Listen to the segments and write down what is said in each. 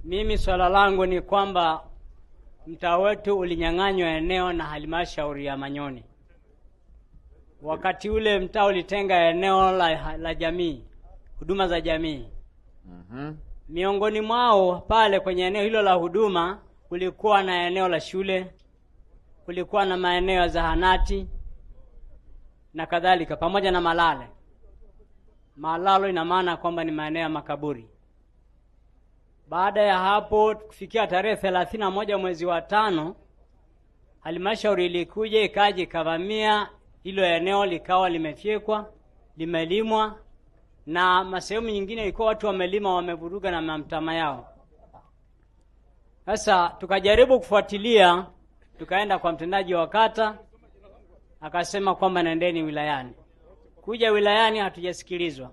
Mimi swala langu ni kwamba mtaa wetu ulinyang'anywa eneo na halmashauri ya Manyoni. Wakati ule mtaa ulitenga eneo la jamii, huduma za jamii. Miongoni mwao pale kwenye eneo hilo la huduma kulikuwa na eneo la shule, kulikuwa na maeneo ya zahanati na kadhalika, pamoja na malale. Malalo ina maana kwamba ni maeneo ya makaburi. Baada ya hapo kufikia tarehe 31 mwezi wa 5, halmashauri ilikuja ikaje kavamia hilo eneo, likawa limefyekwa, limelimwa, na masehemu nyingine ilikuwa watu wamelima wamevuruga na mamtama yao. Sasa tukajaribu kufuatilia, tukaenda kwa mtendaji wa kata, akasema kwamba nendeni wilayani. Kuja wilayani hatujasikilizwa.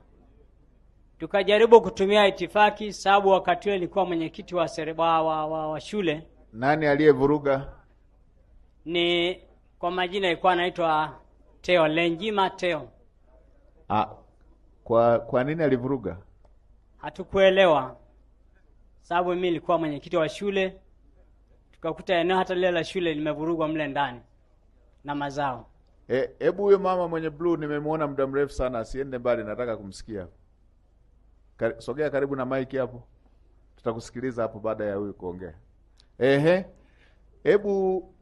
Tukajaribu kutumia itifaki, sababu wakati ule nilikuwa mwenyekiti wa shule. Nani aliyevuruga? Ni kwa majina ilikuwa anaitwa Teo, Lenjima Teo. Kwa nini alivuruga? Hatukuelewa. Sababu mimi nilikuwa mwenyekiti wa shule, tukakuta eneo hata lile la shule limevurugwa mle ndani na mazao. Hebu huyo mama mwenye blue nimemwona muda mrefu sana, asiende mbali, nataka kumsikia. Sogea karibu na mic hapo. Tutakusikiliza hapo baada ya huyu kuongea. Hebu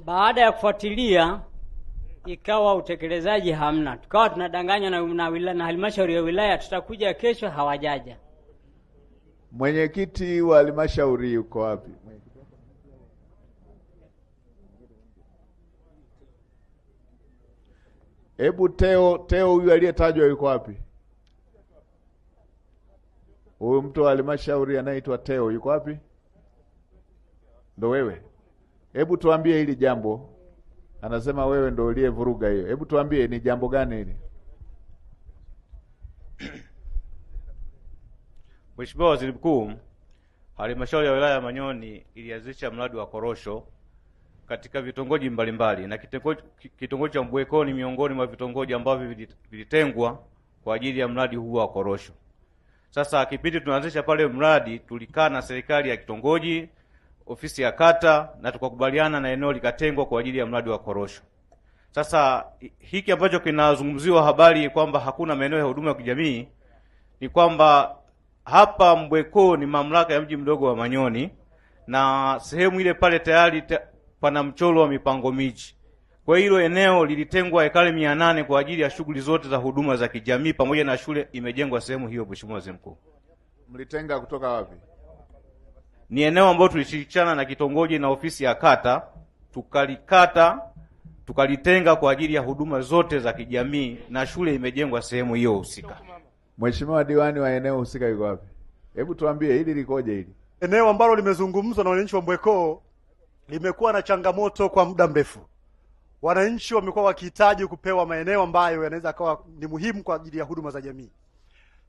baada ya kufuatilia ikawa utekelezaji hamna. Tukawa tunadanganywa na halmashauri ya wilaya, tutakuja kesho, hawajaja. Mwenyekiti wa halmashauri yuko wapi? Hebu Teo huyu aliyetajwa yuko wapi? Huyu mtu wa halmashauri anaitwa Teo yuko wapi? Ndo wewe? Hebu tuambie hili jambo. Anasema wewe ndo uliyevuruga hiyo. Hebu tuambie ni jambo gani hili? Mheshimiwa Waziri Mkuu, halmashauri ya wilaya ya Manyoni ilianzisha mradi wa korosho katika vitongoji mbalimbali, na kitongoji cha Mbweko ni miongoni mwa vitongoji ambavyo vilitengwa kwa ajili ya mradi huu wa korosho. Sasa kipindi tunaanzisha pale mradi, tulikaa na serikali ya kitongoji, ofisi ya kata, na tukakubaliana na eneo likatengwa kwa ajili ya mradi wa korosho. Sasa hiki ambacho kinazungumziwa habari kwamba hakuna maeneo ya huduma ya kijamii, ni kwamba hapa Mbweko ni mamlaka ya mji mdogo wa Manyoni, na sehemu ile pale tayari pana mchoro wa mipango miji. Kwa hilo eneo lilitengwa ekari 800 kwa ajili ya shughuli zote za huduma za kijamii, pamoja na shule imejengwa sehemu hiyo. Mheshimiwa Waziri Mkuu, mlitenga kutoka wapi? Ni eneo ambalo tulishirikiana na kitongoji na ofisi ya kata, tukalikata tukalitenga kwa ajili ya huduma zote za kijamii, na shule imejengwa sehemu hiyo husika. Mheshimiwa diwani wa eneo husika yuko wapi? Hebu tuambie hili likoje hili? Eneo ambalo limezungumzwa na wananchi wa Mbweko limekuwa na changamoto kwa muda mrefu. Wananchi wamekuwa wakihitaji kupewa maeneo ambayo yanaweza kuwa ni muhimu kwa ajili ya huduma za jamii.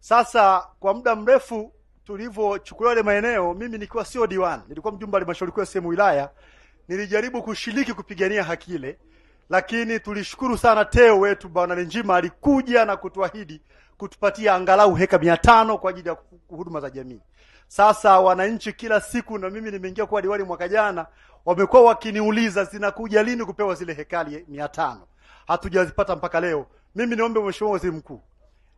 Sasa kwa muda mrefu tulivyochukua ile maeneo, mimi nikiwa sio diwani, nilikuwa mjumbe wa halmashauri kuu ya sehemu wilaya, nilijaribu kushiriki kupigania haki ile, lakini tulishukuru sana Teo wetu Bwana Lenjima alikuja na kutuahidi kutupatia angalau heka 500 kwa ajili ya huduma za jamii. Sasa wananchi kila siku, na mimi nimeingia kwa diwani mwaka jana, wamekuwa wakiniuliza zinakuja lini kupewa zile hekali 500. Hatujazipata mpaka leo. Mimi niombe Mheshimiwa Waziri Mkuu,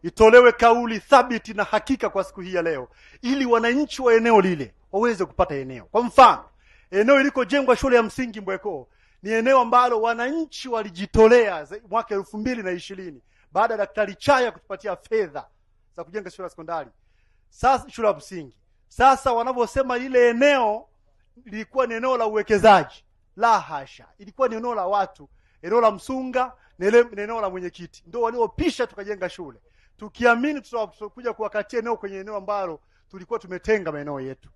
itolewe kauli thabiti na hakika kwa siku hii ya leo, ili wananchi wa eneo lile waweze kupata eneo. Kwa mfano, eneo ilikojengwa shule ya msingi Mbweko ni eneo ambalo wananchi walijitolea mwaka 2020 baada ya Daktari Chaya kutupatia fedha za kujenga shule ya sekondari, sasa shule ya msingi. Sasa wanavyosema ile eneo lilikuwa ni eneo la uwekezaji, la hasha, ilikuwa ni eneo la watu, eneo la msunga, ni eneo la mwenyekiti, ndio waliopisha tukajenga shule, tukiamini tutakuja kuwakatia eneo kwenye eneo ambalo tulikuwa tumetenga maeneo yetu.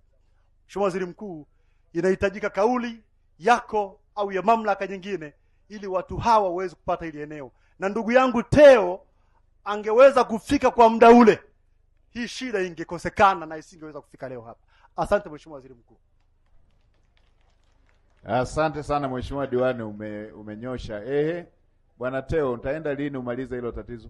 Mheshimiwa Waziri Mkuu, inahitajika kauli yako au ya mamlaka nyingine ili watu hawa waweze kupata ile eneo, na ndugu yangu Teo angeweza kufika kwa muda ule, hii shida ingekosekana na isingeweza kufika leo hapa. Asante Mheshimiwa Waziri Mkuu. Asante sana Mheshimiwa diwani, umenyosha. Bwana Teo, utaenda lini umalize hilo tatizo?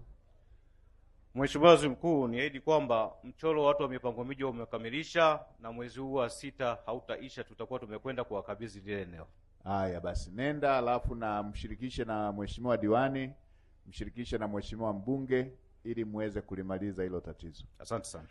Mheshimiwa Waziri Mkuu, niahidi kwamba mchoro watu wa mipango miji umekamilisha na mwezi huu wa 6 hautaisha, tutakuwa tumekwenda kuwakabidhi lile eneo. Haya basi, nenda alafu na mshirikishe na mheshimiwa diwani, mshirikishe na mheshimiwa mbunge ili muweze kulimaliza hilo tatizo. Asante sana.